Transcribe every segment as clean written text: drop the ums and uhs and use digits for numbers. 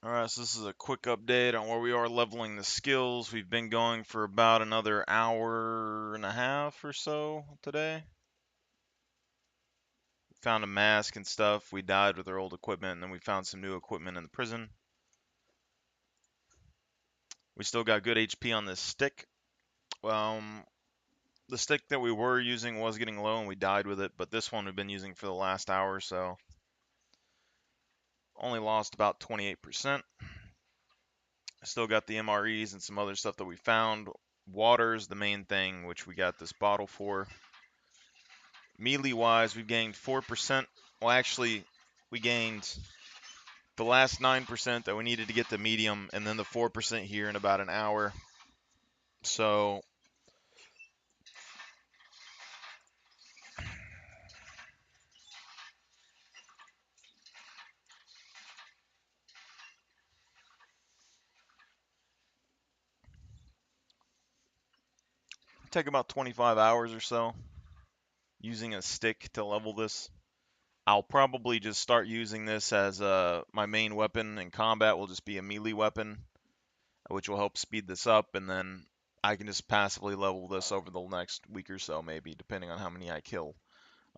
Alright, so this is a quick update on where we are leveling the skills. We've been going for about another hour and a half or so today. Found a mask and stuff. We died with our old equipment, and then we found some new equipment in the prison. We still got good HP on this stick. Um, the stick that we were using was getting low, and we died with it, but this one we've been using for the last hour or so. Only lost about 28%. Still got the MREs and some other stuff that we found. Water's the main thing, which we got this bottle for. Melee wise, we've gained 4%. Well, actually, we gained the last 9% that we needed to get to medium, and then the 4% here in about an hour. So, take about 25 hours or so using a stick to level this. I'll probably just start using this as my main weapon in combat will just be a melee weapon, which will help speed this up, and then I can just passively level this over the next week or so, maybe, depending on how many I kill.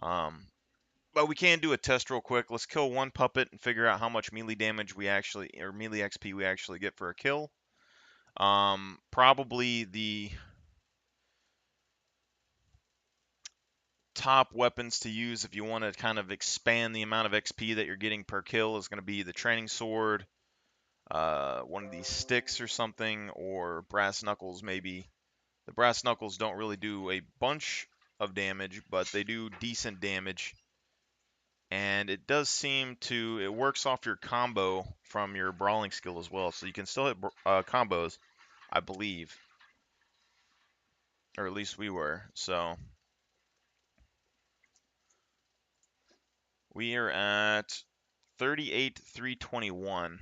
Um, but we can do a test real quick. Let's kill one puppet and figure out how much melee damage we actually, or melee XP we actually get for a kill. Probably the top weapons to use if you want to kind of expand the amount of XP that you're getting per kill is going to be the training sword, one of these sticks or something, or brass knuckles maybe. The brass knuckles don't really do a bunch of damage, but they do decent damage. And it does seem to, it works off your combo from your brawling skill as well. So you can still hit combos, I believe. Or at least we were. So we are at 38,321.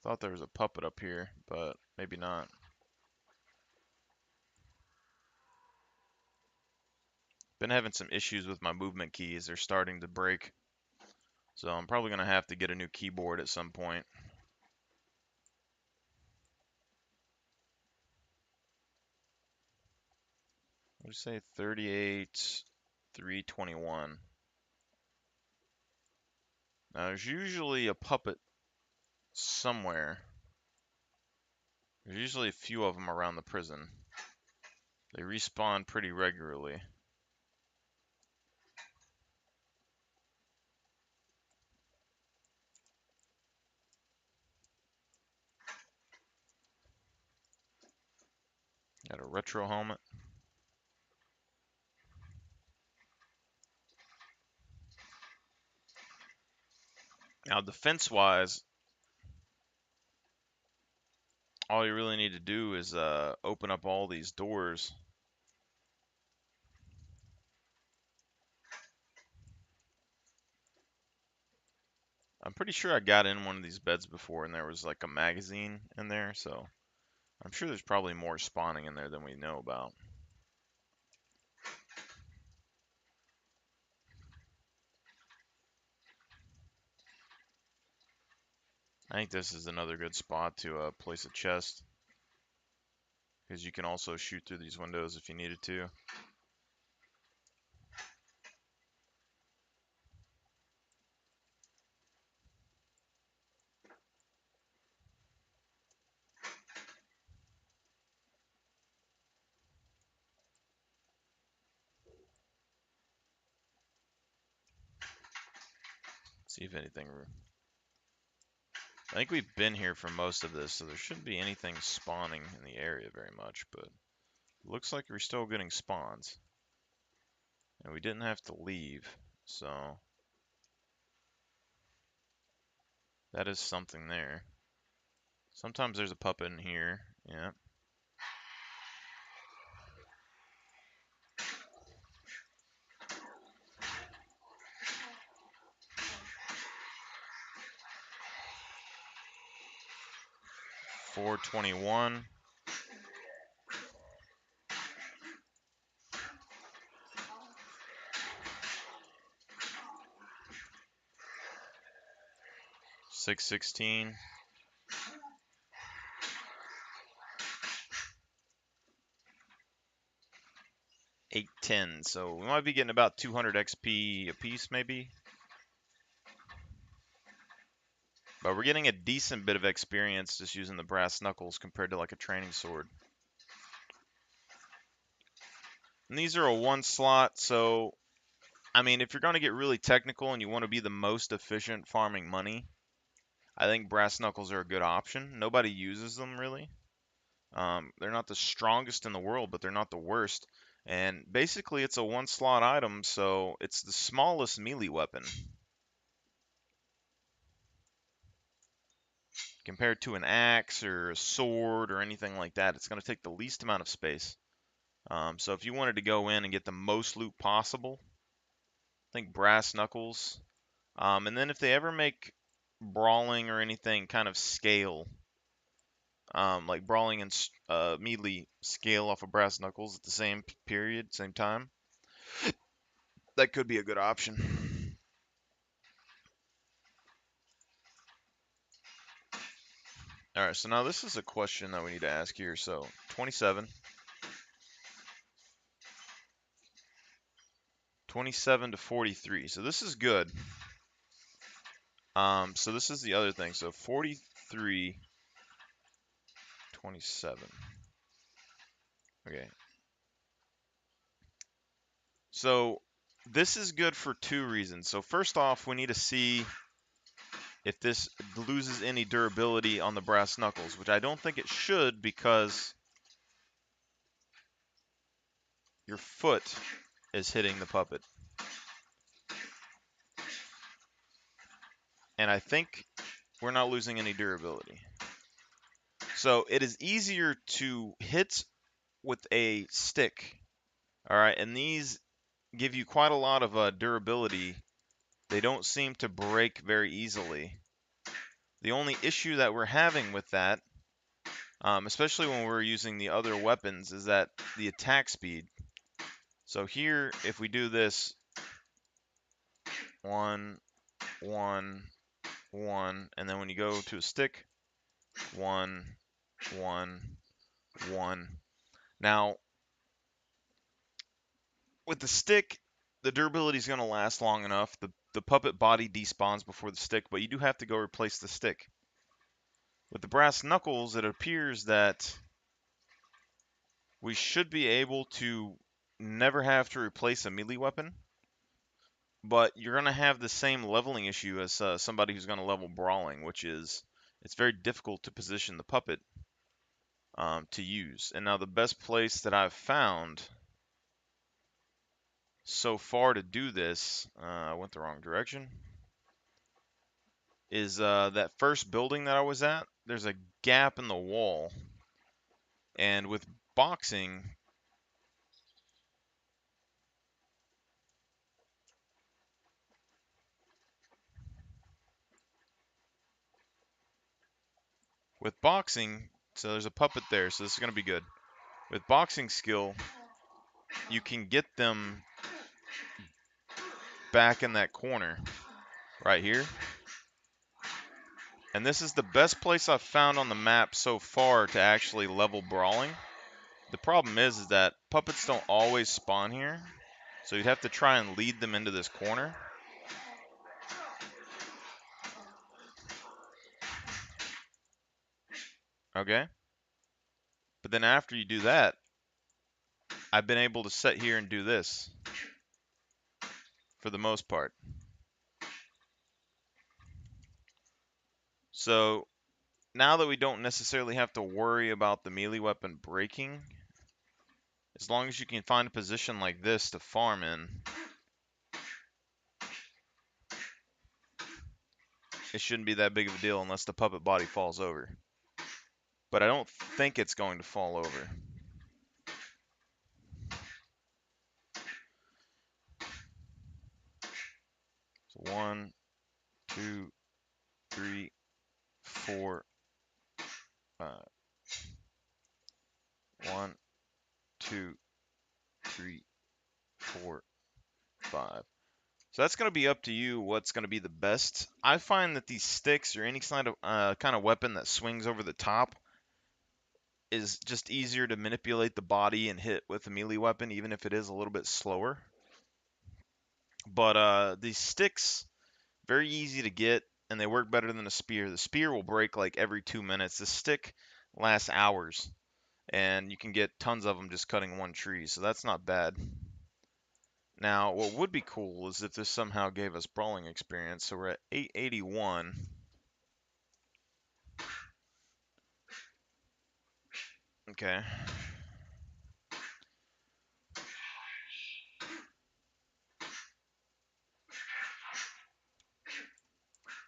Thought there was a puppet up here, but maybe not. Been having some issues with my movement keys. They're starting to break. So I'm probably going to have to get a new keyboard at some point. What do you say? 38,321. Now there's usually a puppet somewhere. There's usually a few of them around the prison. They respawn pretty regularly. Got a retro helmet. Now defense-wise, all you really need to do is open up all these doors. I'm pretty sure I got in one of these beds before and there was like a magazine in there, so I'm sure there's probably more spawning in there than we know about. I think this is another good spot to place a chest, because you can also shoot through these windows if you needed to. See if anything. I think we've been here for most of this, so there shouldn't be anything spawning in the area very much, but it looks like we're still getting spawns. And we didn't have to leave, so that is something there. Sometimes there's a puppet in here, yeah. $421. 616. 810. So we might be getting about 200 XP a piece, maybe. But we're getting a decent bit of experience just using the brass knuckles compared to like a training sword. And these are a 1 slot, so I mean, if you're going to get really technical and you want to be the most efficient farming money, I think brass knuckles are a good option. Nobody uses them really. They're not the strongest in the world, but they're not the worst. And basically, it's a 1 slot item, so it's the smallest melee weapon compared to an axe or a sword or anything like that. It's going to take the least amount of space. So if you wanted to go in and get the most loot possible, I think brass knuckles. And then if they ever make brawling or anything kind of scale, like brawling and melee scale off of brass knuckles at the same period, same time, that could be a good option. All right, so now this is a question that we need to ask here. So 27, 27 to 43. So this is good. So this is the other thing. So 43, 27. Okay. So this is good for 2 reasons. So first off, we need to see if this loses any durability on the brass knuckles, which I don't think it should because your foot is hitting the puppet. And I think we're not losing any durability. So it is easier to hit with a stick. All right, and these give you quite a lot of durability. They don't seem to break very easily. The only issue that we're having with that, especially when we're using the other weapons, is that the attack speed. So here, if we do this, 1, 1, 1, and then when you go to a stick, 1, 1, 1. Now, with the stick, the durability is going to last long enough. The puppet body despawns before the stick, but you do have to go replace the stick. With the brass knuckles, it appears that we should be able to never have to replace a melee weapon, but you're going to have the same leveling issue as somebody who's going to level brawling, which is it's very difficult to position the puppet to use. And now the best place that I've found so far to do this, I went the wrong direction, is that first building that I was at. There's a gap in the wall, and with boxing, so there's a puppet there, so this is going to be good. With boxing skill, you can get them back in that corner right here. And this is the best place I've found on the map so far to actually level brawling. The problem is that puppets don't always spawn here, so you'd have to try and lead them into this corner. Okay? But then after you do that, I've been able to sit here and do this for the most part. So now that we don't necessarily have to worry about the melee weapon breaking, as long as you can find a position like this to farm in, it shouldn't be that big of a deal unless the puppet body falls over. But I don't think it's going to fall over. So 1, 2, 3, 4, 5. 1, 2, 3, 4, 5. So that's going to be up to you what's going to be the best. I find that these sticks or any kind of weapon that swings over the top is just easier to manipulate the body and hit with a melee weapon, even if it is a little bit slower. But these sticks, very easy to get, and they work better than a spear. The spear will break like every 2 minutes. The stick lasts hours, and you can get tons of them just cutting one tree, so that's not bad. Now, what would be cool is if this somehow gave us brawling experience. So we're at 881. Okay.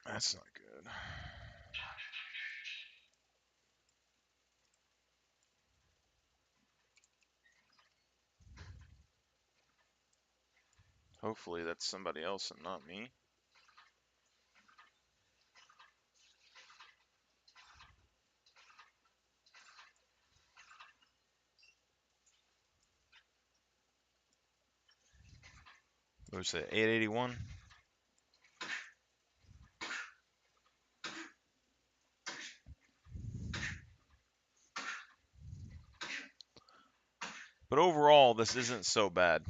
That's not good. Hopefully that's somebody else and not me. What was it, 881? But overall, this isn't so bad.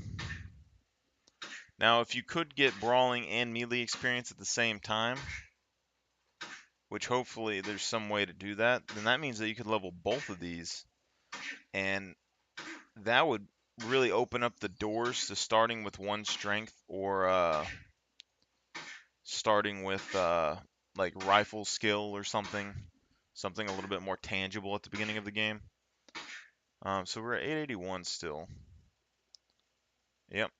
Now, if you could get brawling and melee experience at the same time, which hopefully there's some way to do that, then that means that you could level both of these, and that would really open up the doors to starting with one strength or starting with like rifle skill or something a little bit more tangible at the beginning of the game. So we're at 881 still. Yep.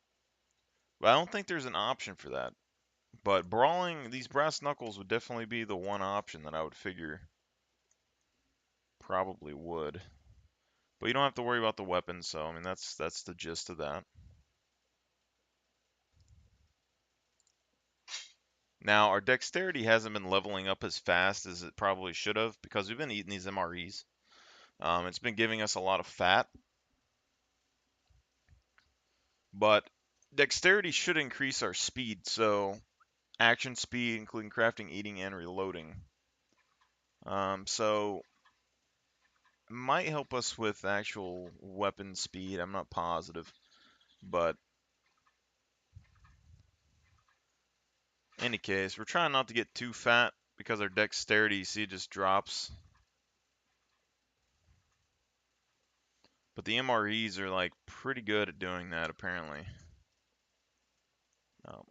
But I don't think there's an option for that. But brawling, these brass knuckles would definitely be the one option that I would figure probably would. But you don't have to worry about the weapons, so I mean that's the gist of that. Now our dexterity hasn't been leveling up as fast as it probably should have because we've been eating these MREs. It's been giving us a lot of fat, but dexterity should increase our speed, so action speed, including crafting, eating, and reloading. So it might help us with actual weapon speed. I'm not positive, but in any case, we're trying not to get too fat because our dexterity, see, just drops. But the MREs are like pretty good at doing that apparently.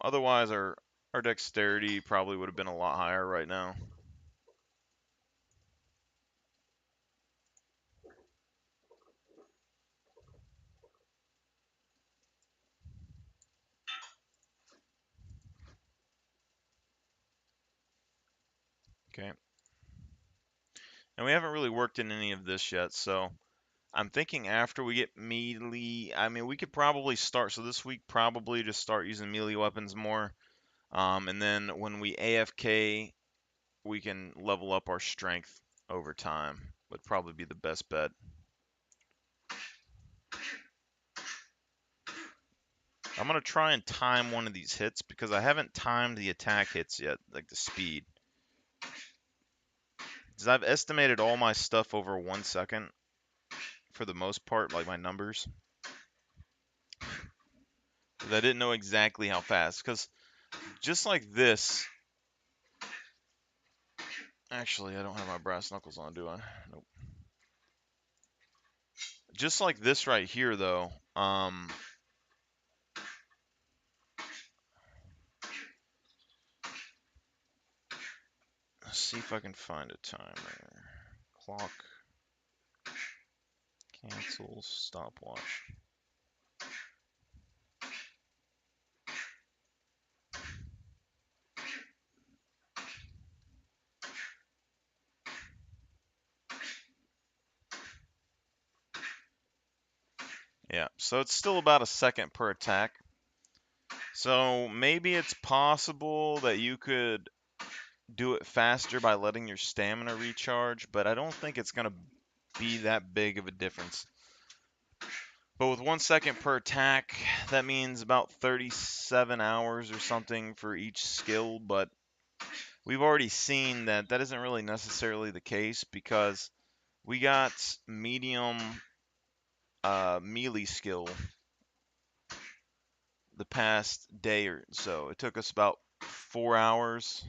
Otherwise, our dexterity probably would have been a lot higher right now. Okay. And we haven't really worked in any of this yet, so I'm thinking after we get melee, I mean, we could probably start, so this week probably just start using melee weapons more. And then when we AFK, we can level up our strength over time. Would probably be the best bet. I'm going to try and time one of these hits because I haven't timed the attack hits yet, like the speed. Because I've estimated all my stuff over 1 second for the most part, like my numbers. Because I didn't know exactly how fast. Because just like this, actually, I don't have my brass knuckles on, do I? Nope. Just like this right here, though, let's see if I can find a timer. Clock. Cancel. Stopwatch. Yeah, so it's still about a second per attack. So maybe it's possible that you could do it faster by letting your stamina recharge, but I don't think it's going to be that big of a difference. But with 1 second per attack, that means about 37 hours or something for each skill. But we've already seen that that isn't really necessarily the case because we got medium melee skill the past day or so. It took us about 4 hours,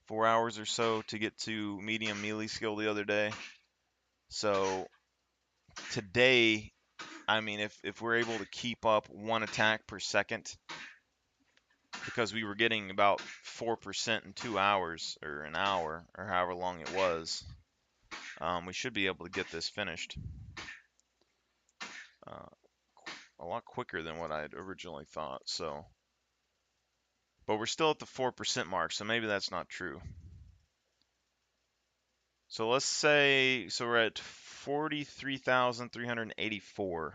4 hours or so to get to medium melee skill the other day. So today, I mean, if we're able to keep up 1 attack per second, because we were getting about 4% in 2 hours or an hour or however long it was, we should be able to get this finished uh, a lot quicker than what I had originally thought. So, but we're still at the 4% mark, so maybe that's not true. So let's say, so we're at 43,384.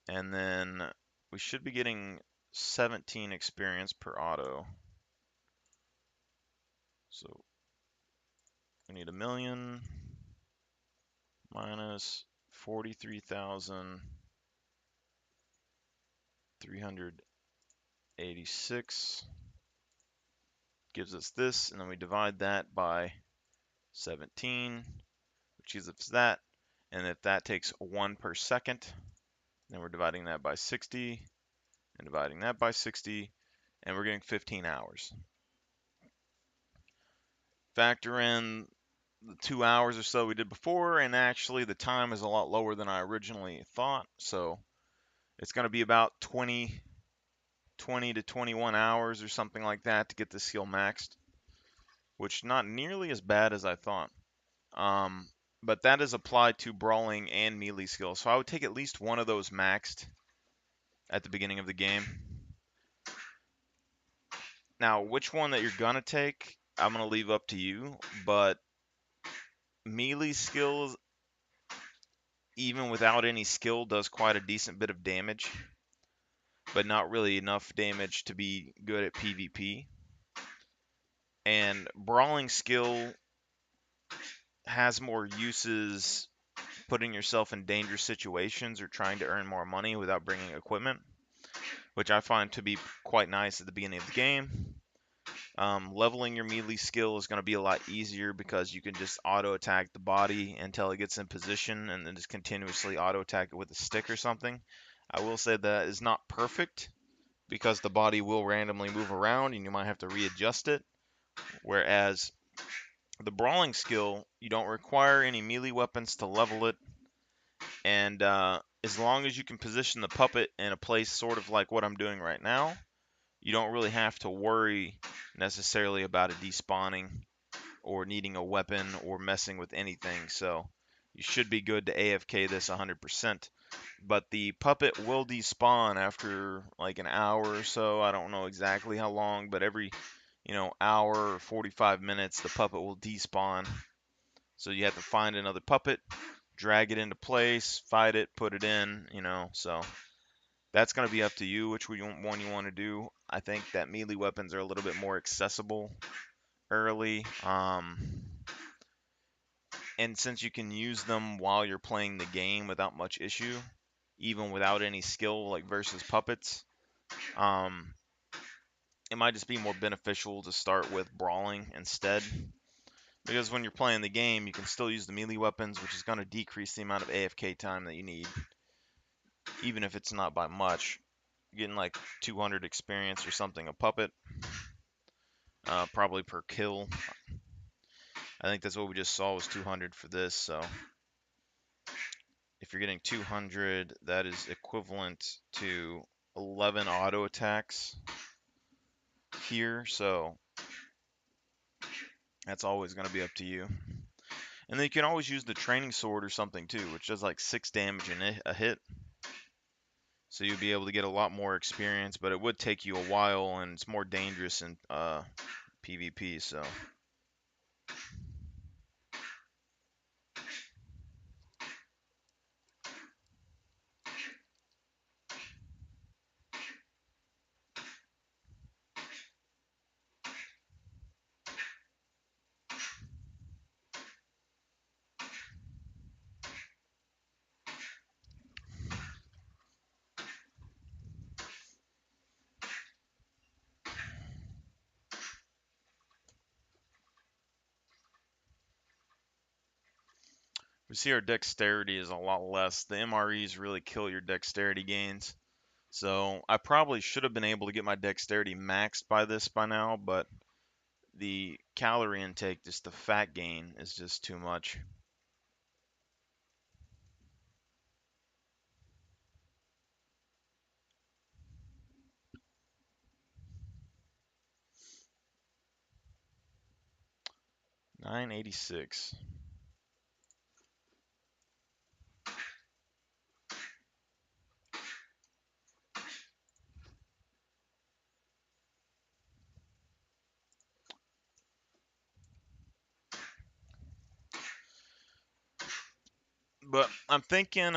And then we should be getting 17 experience per auto. So we need 1,000,000 minus 43,386 gives us this, and then we divide that by 17, which gives us that. And if that takes 1 per second, then we're dividing that by 60 and dividing that by 60, and we're getting 15 hours. Factor in the 2 hours or so we did before, and actually the time is a lot lower than I originally thought. So it's going to be about 20 to 21 hours or something like that to get the skill maxed, which not nearly as bad as I thought. Um, but that is applied to brawling and melee skills. So I would take at least one of those maxed at the beginning of the game. Now, which one that you're going to take, I'm going to leave up to you, but melee skills, even without any skill, does quite a decent bit of damage, but not really enough damage to be good at PvP. And brawling skill has more uses putting yourself in dangerous situations or trying to earn more money without bringing equipment, which I find to be quite nice at the beginning of the game. Leveling your melee skill is going to be a lot easier because you can just auto attack the body until it gets in position and then just continuously auto attack it with a stick or something. I will say that is not perfect because the body will randomly move around and you might have to readjust it. Whereas the brawling skill, you don't require any melee weapons to level it, and as long as you can position the puppet in a place sort of like what I'm doing right now, you don't really have to worry necessarily about it despawning or needing a weapon or messing with anything. So you should be good to AFK this 100%. But the puppet will despawn after like an hour or so. I don't know exactly how long, but every hour or 45 minutes, the puppet will despawn. So you have to find another puppet, drag it into place, fight it, put it in, so that's going to be up to you which one you want to do. I think that melee weapons are a little bit more accessible early. And since you can use them while you're playing the game without much issue, even without any skill, like versus puppets, it might just be more beneficial to start with brawling instead. Because when you're playing the game, you can still use the melee weapons, which is going to decrease the amount of AFK time that you need, even if it's not by much. You're getting like 200 experience or something a puppet, probably per kill. I think that's what we just saw was 200 for this, so if you're getting 200, that is equivalent to 11 auto attacks here, so that's always going to be up to you. And then you can always use the training sword or something too, which does like 6 damage in a hit. So you'll be able to get a lot more experience, but it would take you a while, and it's more dangerous in PvP, so. We see our dexterity is a lot less. The MREs really kill your dexterity gains. So I probably should have been able to get my dexterity maxed by this by now, but the calorie intake, just the fat gain, is just too much. $9.86. But I'm thinking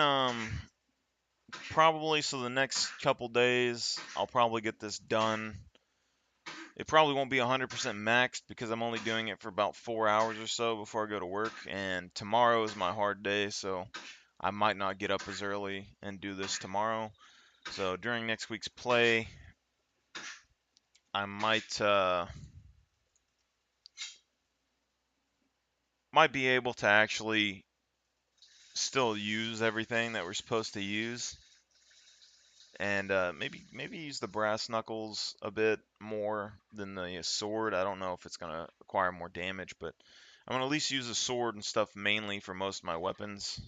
probably so the next couple days I'll probably get this done. It probably won't be 100% maxed because I'm only doing it for about 4 hours or so before I go to work, and tomorrow is my hard day, so I might not get up as early and do this tomorrow. So during next week's play, I might be able to actually still use everything that we're supposed to use, and maybe use the brass knuckles a bit more than the sword. I don't know if it's gonna acquire more damage, but I'm gonna at least use the sword and stuff mainly for most of my weapons.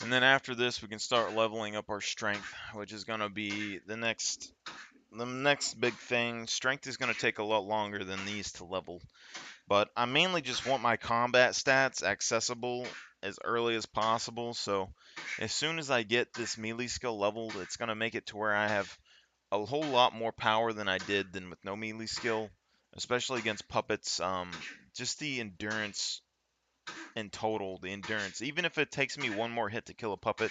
And then after this, we can start leveling up our strength, which is gonna be the next big thing. Strength is gonna take a lot longer than these to level. But I mainly just want my combat stats accessible as early as possible. So as soon as I get this melee skill leveled, it's going to make it to where I have a whole lot more power than I did than with no melee skill, especially against puppets. Just the endurance in total, the endurance. Even if it takes me one more hit to kill a puppet,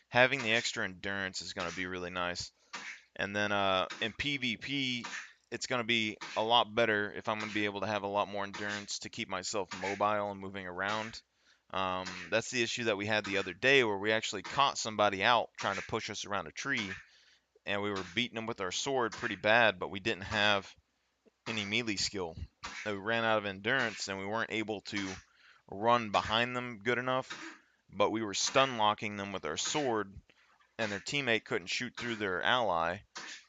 having the extra endurance is going to be really nice. And then in PvP, it's going to be a lot better if I'm going to be able to have a lot more endurance to keep myself mobile and moving around. That's the issue that we had the other day where we actually caught somebody out trying to push us around a tree, and we were beating them with our sword pretty bad, but we didn't have any melee skill. We ran out of endurance and we weren't able to run behind them good enough, but we were stun locking them with our sword, and their teammate couldn't shoot through their ally,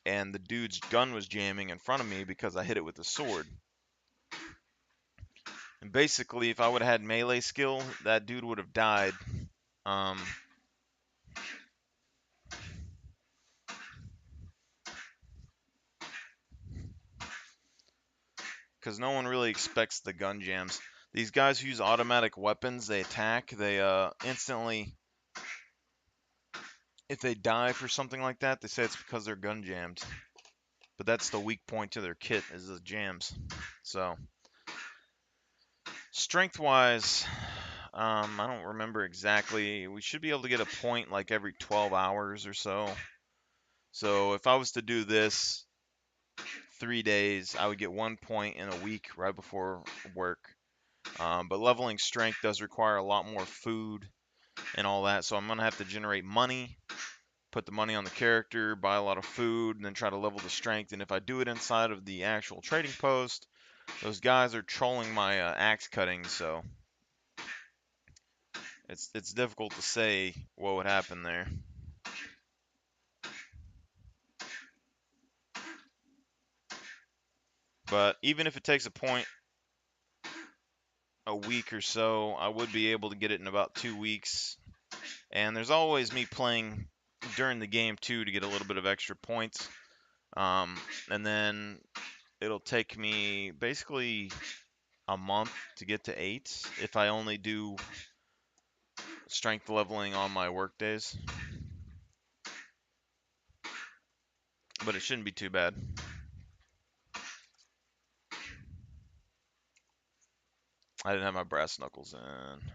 and the dude's gun was jamming in front of me because I hit it with a sword. And basically, if I would have had melee skill, that dude would have died. Um, because no one really expects the gun jams. These guys who use automatic weapons, they attack, they instantly, if they die for something like that, they say it's because they're gun jammed. But that's the weak point to their kit, is the jams. So, strength-wise, I don't remember exactly. We should be able to get a point like every 12 hours or so. So if I was to do this 3 days, I would get 1 point in a week right before work. But leveling strength does require a lot more food and all that, so I'm going to have to generate money, put the money on the character, buy a lot of food, and then try to level the strength. And if I do it inside of the actual trading post, those guys are trolling my axe cutting, so it's difficult to say what would happen there. But even if it takes a point a week or so, I would be able to get it in about 2 weeks. And there's always me playing during the game too to get a little bit of extra points. And then it'll take me basically a month to get to 8 if I only do strength leveling on my work days. But it shouldn't be too bad. I didn't have my brass knuckles in,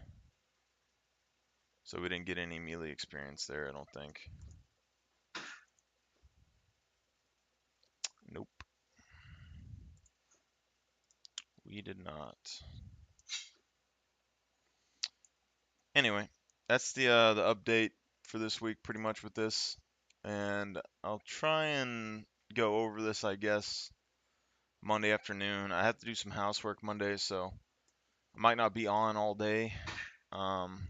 so we didn't get any melee experience there, I don't think. Nope, we did not. Anyway, that's the update for this week, pretty much with this, and I'll try and go over this, I guess, Monday afternoon. I have to do some housework Monday, so I might not be on all day. Um,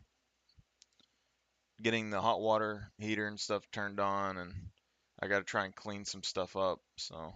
Getting the hot water heater and stuff turned on, and I got to try and clean some stuff up. So